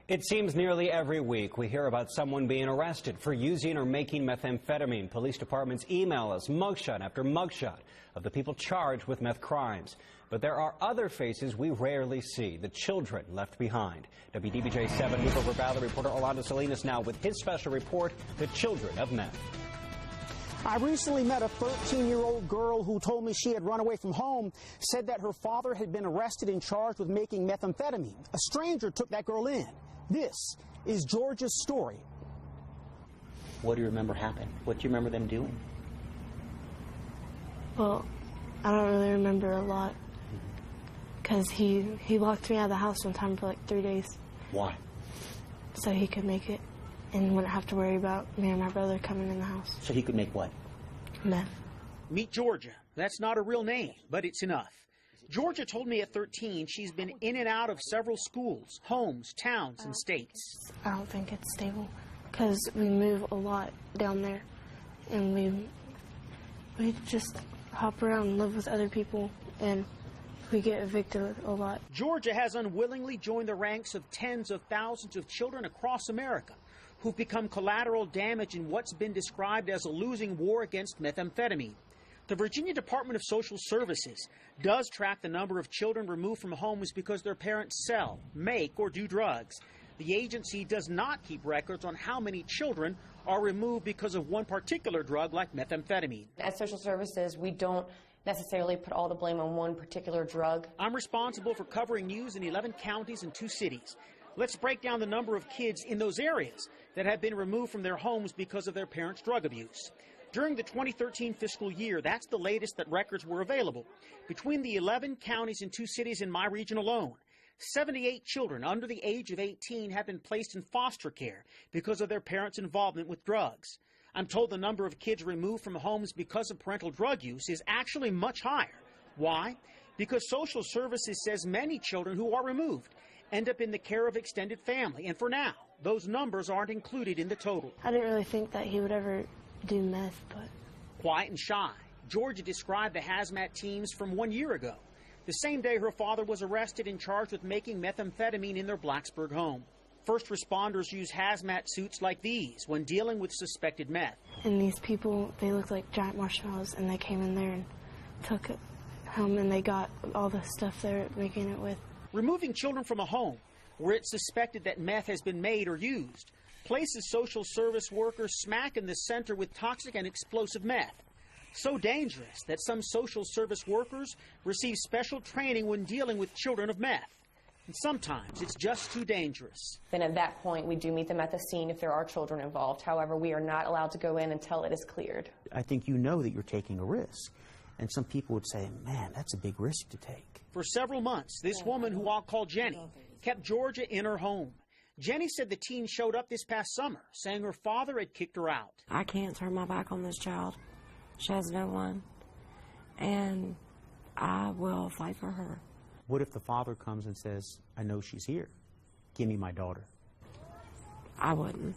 It seems nearly every week we hear about someone being arrested for using or making methamphetamine. Police departments email us mugshot after mugshot of the people charged with meth crimes. But there are other faces we rarely see, the children left behind. WDBJ 7 Move Over Valley reporter Orlando Salinas now with his special report, The Children of Meth. I recently met a 13-year-old girl who told me she had run away from home, said that her father had been arrested and charged with making methamphetamine. A stranger took that girl in. This is Georgia's story. What do you remember happened? What do you remember them doing? Well, I don't really remember a lot because he locked me out of the house one time for like 3 days. Why? So he could make it and wouldn't have to worry about me and my brother coming in the house. So he could make what? Meth. Meet Georgia. That's not a real name, but it's enough. Georgia told me at 13 she's been in and out of several schools, homes, towns, and states. I don't think it's stable because we move a lot down there and we just hop around and live with other people and we get evicted a lot. Georgia has unwillingly joined the ranks of tens of thousands of children across America who've become collateral damage in what's been described as a losing war against methamphetamine. The Virginia Department of Social Services does track the number of children removed from homes because their parents sell, make, or do drugs. The agency does not keep records on how many children are removed because of one particular drug like methamphetamine. At Social Services, we don't necessarily put all the blame on one particular drug. I'm responsible for covering news in 11 counties and 2 cities. Let's break down the number of kids in those areas that have been removed from their homes because of their parents' drug abuse. During the 2013 fiscal year, that's the latest that records were available. Between the 11 counties and 2 cities in my region alone, 78 children under the age of 18 have been placed in foster care because of their parents' involvement with drugs. I'm told the number of kids removed from homes because of parental drug use is actually much higher. Why? Because Social Services says many children who are removed end up in the care of extended family, and for now, those numbers aren't included in the total. I didn't really think that he would ever do meth, but... Quiet and shy, Georgia described the hazmat teams from 1 year ago, the same day her father was arrested and charged with making methamphetamine in their Blacksburg home. First responders use hazmat suits like these when dealing with suspected meth. And these people, they look like giant marshmallows, and they came in there and took it home, and they got all the stuff they're making it with. Removing children from a home where it's suspected that meth has been made or used places social service workers smack in the center with toxic and explosive meth. So dangerous that some social service workers receive special training when dealing with children of meth. And sometimes it's just too dangerous. Then at that point, we do meet them at the scene if there are children involved. However, we are not allowed to go in until it is cleared. I think you know that you're taking a risk. And some people would say, man, that's a big risk to take. For several months, this woman, who I'll call Jenny, kept Georgia in her home. Jenny said the teen showed up this past summer, saying her father had kicked her out. I can't turn my back on this child. She has no one. And I will fight for her. What if the father comes and says, I know she's here. Give me my daughter. I wouldn't.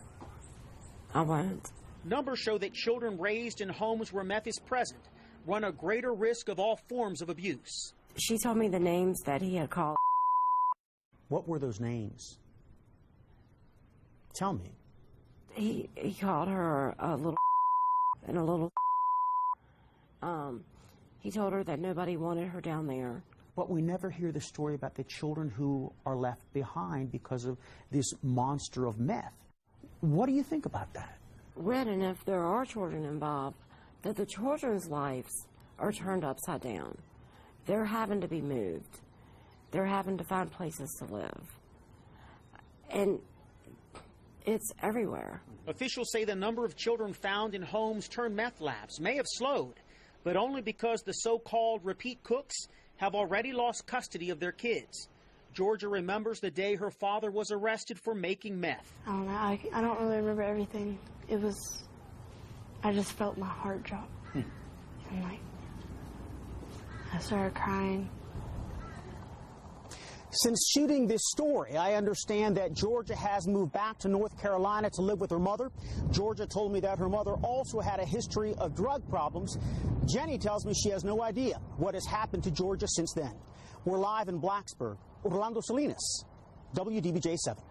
I won't. Numbers show that children raised in homes where meth is present run a greater risk of all forms of abuse. She told me the names that he had called. What were those names? Tell me. He called her a little and a little. He told her that nobody wanted her down there. But we never hear the story about the children who are left behind because of this monster of meth. What do you think about that? Red, and if there are children involved, that the children's lives are turned upside down. They're having to be moved. They're having to find places to live. And it's everywhere. Officials say the number of children found in homes turned meth labs may have slowed, but only because the so-called repeat cooks have already lost custody of their kids. Georgia remembers the day her father was arrested for making meth. I don't know. I don't really remember everything. I just felt my heart drop. And I started crying. Since shooting this story, I understand that Georgia has moved back to North Carolina to live with her mother. Georgia told me that her mother also had a history of drug problems. Jenny tells me she has no idea what has happened to Georgia since then. We're live in Blacksburg. Orlando Salinas, WDBJ 7.